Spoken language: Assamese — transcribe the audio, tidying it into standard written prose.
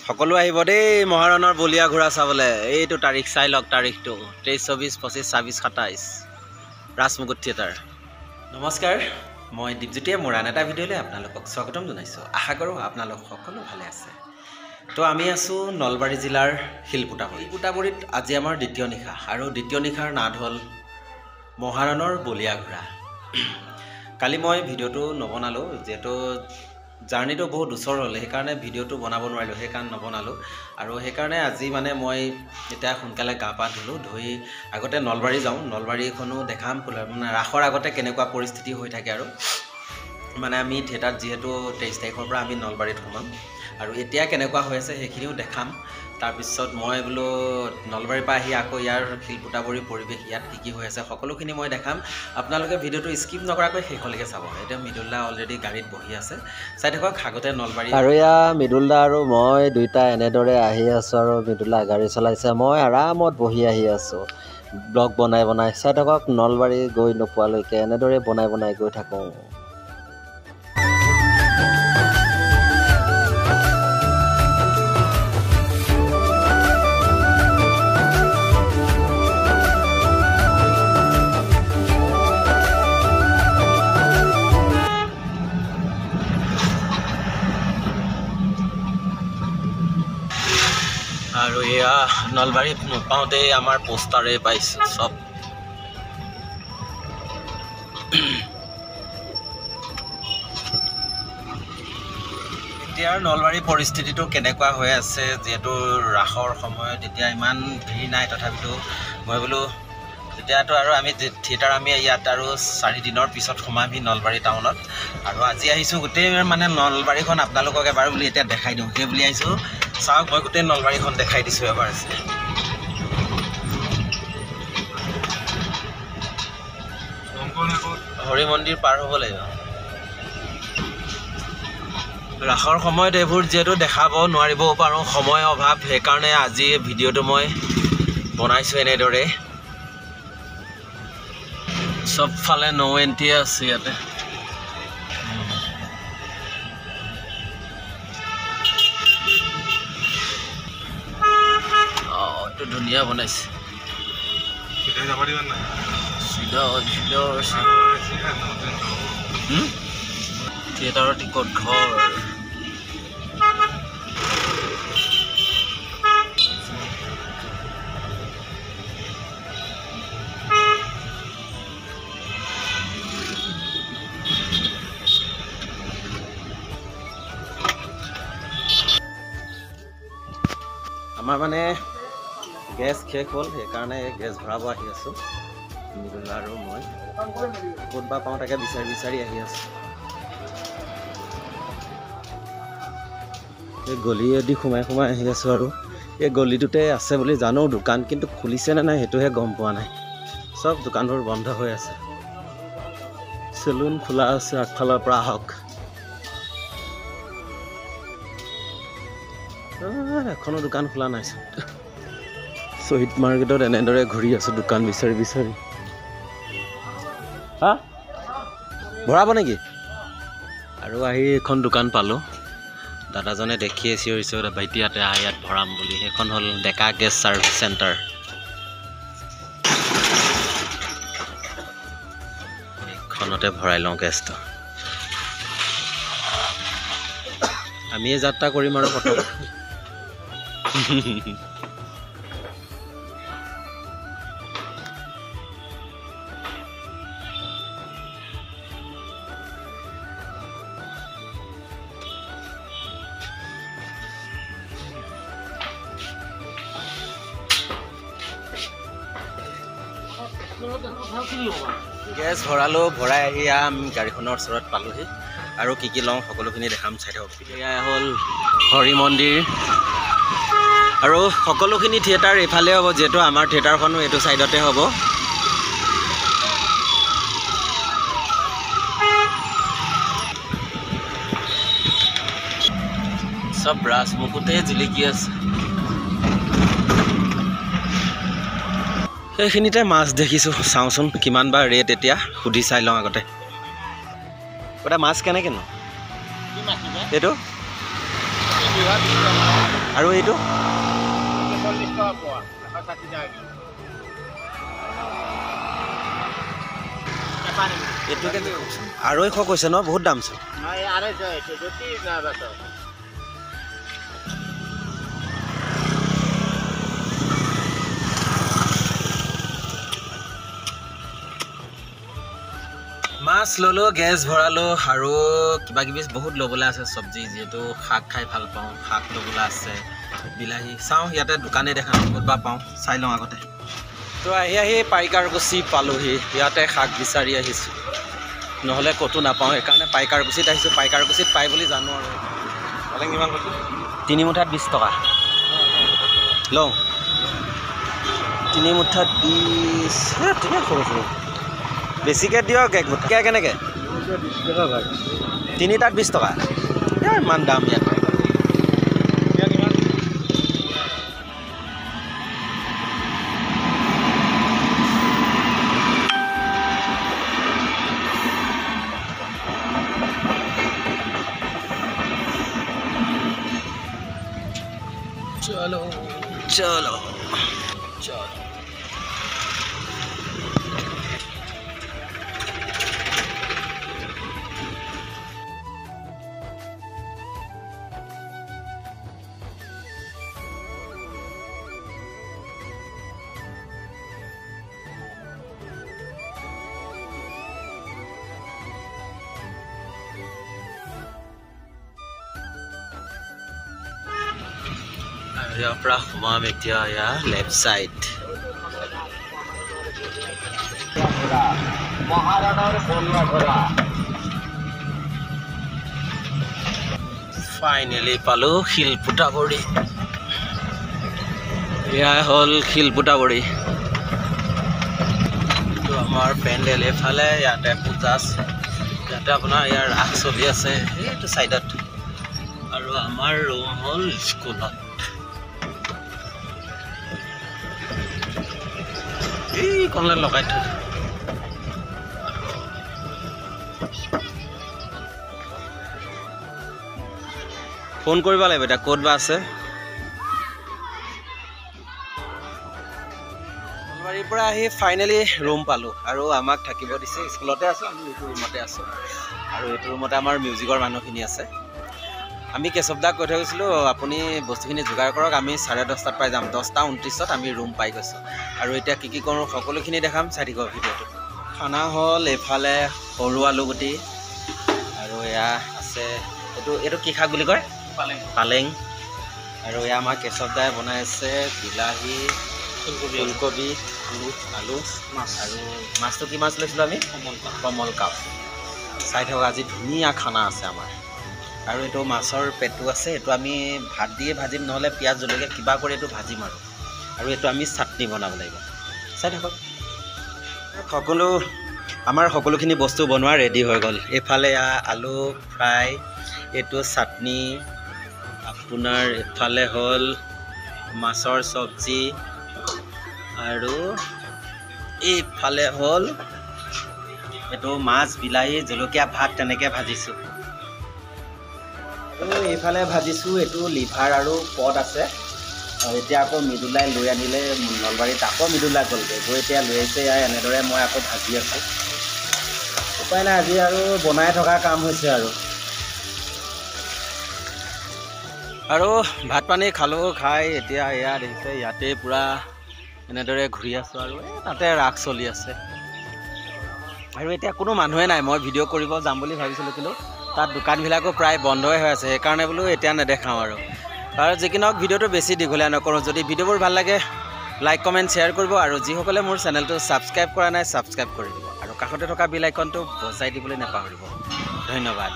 সকলো আহিব দেই মহাৰণৰ বলিয়া ঘোঁৰা চাবলৈ। এইটো তাৰিখ চাই লওক, তাৰিখটো 23, 24, 25, 26, 27 ৰাজমুকুট থিয়েটাৰ। নমস্কাৰ, মই দীপজ্যোতিয়ে মোৰ আন এটা ভিডিঅ'লৈ আপোনালোকক স্বাগতম জনাইছোঁ। আশা কৰোঁ আপোনালোক সকলো ভালে আছে। তো আমি আছোঁ নলবাৰী জিলাৰ শিলপুটাবৰীত। আজি আমাৰ দ্বিতীয় নিশা আৰু দ্বিতীয় নিশাৰ নাদ হ'ল মহাৰণৰ বলিয়া ঘোঁৰা। কালি মই ভিডিঅ'টো নবনালোঁ, যিহেতু জাৰ্ণিটো বহুত ওচৰ হ'ল, সেইকাৰণে ভিডিঅ'টো বনাব নোৱাৰিলোঁ, সেইকাৰণে নবনালোঁ। আৰু সেইকাৰণে আজি মানে মই এতিয়া সোনকালে গা পা ধুই আগতে নলবাৰী যাওঁ, নলবাৰীখনো দেখাম, মানে ৰাসৰ আগতে কেনেকুৱা পৰিস্থিতি হৈ থাকে। আৰু মানে আমি থিয়েটাৰত যিহেতু 23 তাৰিখৰ পৰা আমি নলবাৰীত সোমাম, আৰু এতিয়া কেনেকুৱা হৈ আছে সেইখিনিও দেখাম। তাৰপিছত মই বোলো নলবাৰীৰ পৰা আহি আকৌ ইয়াৰ শিলপুটাবৰীৰ পৰিৱেশ, ইয়াত কি হৈ আছে সকলোখিনি মই দেখাম। আপোনালোকে ভিডিঅ'টো স্কিপ নকৰাকৈ শেষলৈকে চাব। এতিয়া মৃদুল দা অলৰেডি গাড়ীত বহি আছে, চাই থাকক। আগতে নলবাৰী আৰু এয়া মৃদুল দা আৰু মই দুইটা এনেদৰে আহি আছোঁ, আৰু মৃদুল দা গাড়ী চলাইছে, মই আৰামত বহি আহি আছোঁ ব্লগ বনাই চাই থাকক। নলবাৰী গৈ নোপোৱালৈকে এনেদৰে বনাই গৈ থাকোঁ। আৰু এয়া নলবাৰীত নোপাওঁতেই আমাৰ পোষ্টাৰে পাইছোঁ চব। এতিয়াৰ নলবাৰীৰ পৰিস্থিতিটো কেনেকুৱা হৈ আছে, যিহেতু ৰাসৰ সময়ত এতিয়া ইমান ভিৰ নাই, তথাপিতো মই বোলো এতিয়াতো আৰু আমি থিয়েটাৰ আমি ইয়াত আৰু 4 দিনৰ পিছত সোমামহি নলবাৰী টাউনত। আৰু আজি আহিছোঁ গোটেই মানে নলবাৰীখন আপোনালোকক এবাৰ বুলি এতিয়া দেখাই দিওঁ, সেই বুলি আহিছোঁ। চাওক, মই গোটেই নলবাৰীখন দেখাই দিছোঁ এবাৰ। আছে হৰি মন্দিৰ পাৰ হ'ব লাগিব। ৰাসৰ সময়ত এইবোৰ যিহেতু দেখাব নোৱাৰিবও পাৰোঁ, সময় অভাৱ, সেইকাৰণে আজি ভিডিঅ'টো মই বনাইছোঁ এনেদৰে। চবফালে ন' এণ্ট্ৰি আছে ইয়াতে। এইটো ধুনীয়া বনাইছে। থিয়েটাৰৰ টিকট ঘৰ। আমাৰ মানে গেছ শেষ হ'ল, সেইকাৰণে গেছ ভৰাব আহি আছোঁ মৃদুল আৰু মই। ক'ত বা পাওঁ তাকে বিচাৰি আহি আছোঁ। এই গলিয়েদি সোমাই আহি আছোঁ, আৰু এই গলিটোতে আছে বুলি জানো দোকান, কিন্তু খুলিছেনে নাই সেইটোহে গম পোৱা নাই। চব দোকানবোৰ বন্ধ হৈ আছে। চেলুন খোলা আছে, আগফালৰ পৰা আহক। এখনো দোকান খোলা নাই। শ্বহীদ মাৰ্কেটত এনেদৰে ঘূৰি আছোঁ দোকান বিচাৰি। হা ভৰাব নেকি? আৰু আহি এখন দোকান পালোঁ। দাদাজনে দেখিয়ে চিঞৰিছে, ভাইটি ইয়াতে আহ, ইয়াত ভৰাম বুলি। সেইখন হ'ল ডেকা গেছ ছাৰ্ভিচ চেণ্টাৰ। এইখনতে ভৰাই লওঁ গেছটো। আমিয়ে যাত্ৰা কৰিম আৰু প্ৰথম। গেছ ভৰালোঁ, ভৰাই আহি আমি গাড়ীখনৰ ওচৰত পালোঁহি, আৰু কি লওঁ সকলোখিনি দেখাম, চাই থাকক। এয়া হ'ল হৰি মন্দিৰ, আৰু সকলোখিনি থিয়েটাৰ এইফালে হ'ব, যিহেতু আমাৰ থিয়েটাৰখনো এইটো ছাইডতে হ'ব। চব ৰাজমুকুটে জিলিকি আছে। সেইখিনিতে মাছ দেখিছোঁ, চাওঁচোন কিমান বা ৰেট এতিয়া সুধি চাই লওঁ আগতে। এটা মাছ কেনেকৈ নো এইটো? আৰু এইটো এইটো কেনে 250 কৈছে ন বহুত দাম চোন মাছ ললো গেছ ভৰালো আৰু কিবা কিবি বহুত ল'বলৈ আছে চব্জি যিহেতু শাক খাই ভাল পাওঁ শাক ল'বলৈ আছে বিলাহী চাওঁ ইয়াতে দোকানে দেখা ক'তবা পাওঁ চাই লওঁ আগতে তো আহি পাইকাৰকুচি পালোহি ইয়াতে শাক বিচাৰি আহিছোঁ নহ'লে ক'তো নাপাওঁ সেইকাৰণে পাইকাৰকুচিত আহিছোঁ পাইকাৰকুচিত পাই বুলি জানো আৰু পালেং কিমান কৈছে 3 মুঠাত 20 টকা লওঁ 3 মুঠাত 20 ঠিক আছে বেছিকৈ দিয়ক এক মুঠা কেনেকৈ 3 তাত 20 টকা ইমান দাম ইয়াত चलो चलो चलो ইয়াৰ পৰা সোমাম এতিয়া লেফ্ট সাইড ফাইনেলি পালো শিলপুটাবৰী এয়া হ'ল শিলপুটাবৰী তো আমাৰ পেণ্ডেল এফালে ইয়াতে পূজা আছে ইয়াতে আপোনাৰ ইয়াৰ ৰাস চলি আছে এইটো সাইডত আৰু আমাৰ ৰুম হ'ল স্কুলত এই কলে লগাই থৈ ফোন কৰিব লাগিব এটা ক'ত বা আছে নলবাৰীৰ পৰা আহি ফাইনেলি ৰুম পালোঁ আৰু আমাক থাকিব দিছে স্কুলতে আছোঁ আমি এইটো ৰুমতে আছোঁ আৰু এইটো ৰুমতে আমাৰ মিউজিকৰ মানুহখিনি আছে আমি কেশৱদাক কৈ থৈ গৈছিলোঁ আপুনি বস্তুখিনি যোগাৰ কৰক আমি 10:30 পাই যাম 10:29 আমি ৰুম পাই গৈছোঁ আৰু এতিয়া কি কৰোঁ সকলোখিনি দেখাম চাই থাকিব ভিডিঅ'টো খানা হ'ল এইফালে সৰু আলুগুটি আৰু এয়া আছে এইটো কি শাক বুলি কয় পালেং আৰু এয়া আমাৰ কেশৱদাই বনাই আছে বিলাহী ফুলকবি আলু মাছ আৰু মাছটো কি মাছ লৈছিলোঁ আমি কমল কাপ চাই থাকক আজি ধুনীয়া খানা আছে আমাৰ আৰু এইটো মাছৰ পেটু আছে এইটো আমি ভাত দিয়ে ভাজিম নহ'লে পিঁয়াজ জলকীয়া কিবা কৰি এইটো ভাজিম আৰু এইটো আমি চাটনি বনাব লাগিব চাই থাকক আমাৰ সকলোখিনি বস্তু বনোৱা ৰেডি হৈ গ'ল এইফালে আলু ফ্ৰাই এইটো চাটনি আপোনাৰ এইফালে হ'ল মাছৰ চব্জি আৰু এইফালে হ'ল এইটো মাছ বিলাহী জলকীয়া ভাত তেনেকৈ ভাজিছোঁ এইফালে ভাজিছোঁ এইটো লিভাৰ আৰু পদ আছে আৰু এতিয়া আকৌ মৃদুলাই লৈ আনিলে নলবাৰীত আকৌ মৃদুলাই গ'লগৈ গৈ এতিয়া লৈ আহিছে এনেদৰে মই আকৌ ভাজি আছোঁ উপায় নাই আজি আৰু বনাই থকা কাম হৈছে আৰু ভাত পানী খালোঁ খাই এতিয়া এয়া দেখিছে ইয়াতে পূৰা এনেদৰে ঘূৰি আছোঁ আৰু তাতে ৰাস চলি আছে আৰু এতিয়া কোনো মানুহে নাই মই ভিডিঅ' কৰিব যাম বুলি ভাবিছিলোঁ কিন্তু তাত দোকানবিলাকো প্ৰায় বন্ধই হৈ আছে সেইকাৰণে বোলো এতিয়া নেদেখাওঁ আৰু যি কি নহওক ভিডিঅ'টো বেছি দীঘলীয়া নকৰোঁ যদি ভিডিঅ'বোৰ ভাল লাগে লাইক কমেণ্ট শ্বেয়াৰ কৰিব আৰু যিসকলে মোৰ চেনেলটো ছাবস্ক্ৰাইব কৰা নাই ছাবস্ক্ৰাইব কৰি দিব আৰু কাষতে থকা বেল আইকনটো বজাই দিবলৈ নাপাহৰিব ধন্যবাদ